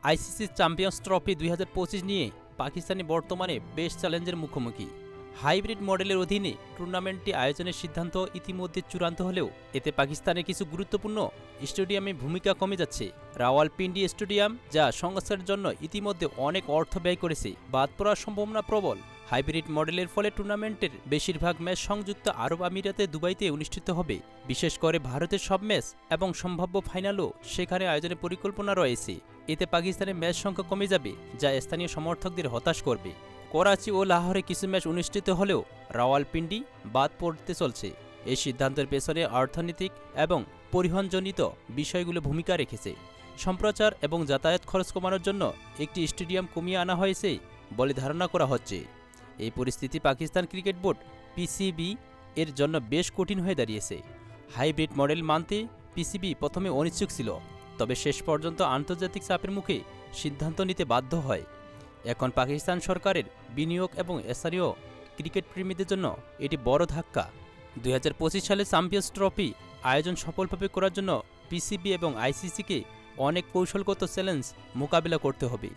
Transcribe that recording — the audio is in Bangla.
আইসিসি চ্যাম্পিয়ন্স ট্রফি ২০২৫ নিয়ে পাকিস্তানি বর্তমানে বেশ চ্যালেঞ্জের মুখোমুখি। হাইব্রিড মডেলের অধীনে টুর্নামেন্টটি আয়োজনের সিদ্ধান্ত ইতিমধ্যে চূড়ান্ত হলেও এতে পাকিস্তানের কিছু গুরুত্বপূর্ণ স্টেডিয়ামে ভূমিকা কমে যাচ্ছে। রাওয়ালপিন্ডি স্টেডিয়াম, যা সংস্কারের জন্য ইতিমধ্যে অনেক অর্থ ব্যয় করেছে, বাদ পড়ার সম্ভাবনা প্রবল। হাইব্রিড মডেলের ফলে টুর্নামেন্টের বেশিরভাগ ম্যাচ সংযুক্ত আরব আমিরাতে দুবাইতে অনুষ্ঠিত হবে। বিশেষ করে ভারতের সব ম্যাচ এবং সম্ভাব্য ফাইনালও সেখানে আয়োজনের পরিকল্পনা রয়েছে। এতে পাকিস্তানের ম্যাচ সংখ্যা কমে যাবে, যা স্থানীয় সমর্থকদের হতাশ করবে। করাচি ও লাহোরে কিছু ম্যাচ অনুষ্ঠিত হলেও রাওয়ালপিন্ডি বাদ পড়তে চলছে। এই সিদ্ধান্তের পেছনে অর্থনৈতিক এবং পরিবহনজনিত বিষয়গুলো ভূমিকা রেখেছে। সম্প্রচার এবং যাতায়াত খরচ কমানোর জন্য একটি স্টেডিয়াম কমিয়ে আনা হয়েছে বলে ধারণা করা হচ্ছে। এই পরিস্থিতি পাকিস্তান ক্রিকেট বোর্ড পিসিবি এর জন্য বেশ কঠিন হয়ে দাঁড়িয়েছে। হাইব্রিড মডেল মানতে পিসিবি প্রথমে অনিচ্ছুক ছিল, তবে শেষ পর্যন্ত আন্তর্জাতিক চাপের মুখে সিদ্ধান্ত নিতে বাধ্য হয়। এখন পাকিস্তান সরকারের বিনিয়োগ এবং স্থানীয় ক্রিকেট প্রেমীদের জন্য এটি বড় ধাক্কা। ২০২৫ সালে চ্যাম্পিয়ন্স ট্রফি আয়োজন সফলভাবে করার জন্য পিসিবি এবং আইসিসিকে অনেক কৌশলগত চ্যালেঞ্জ মোকাবিলা করতে হবে।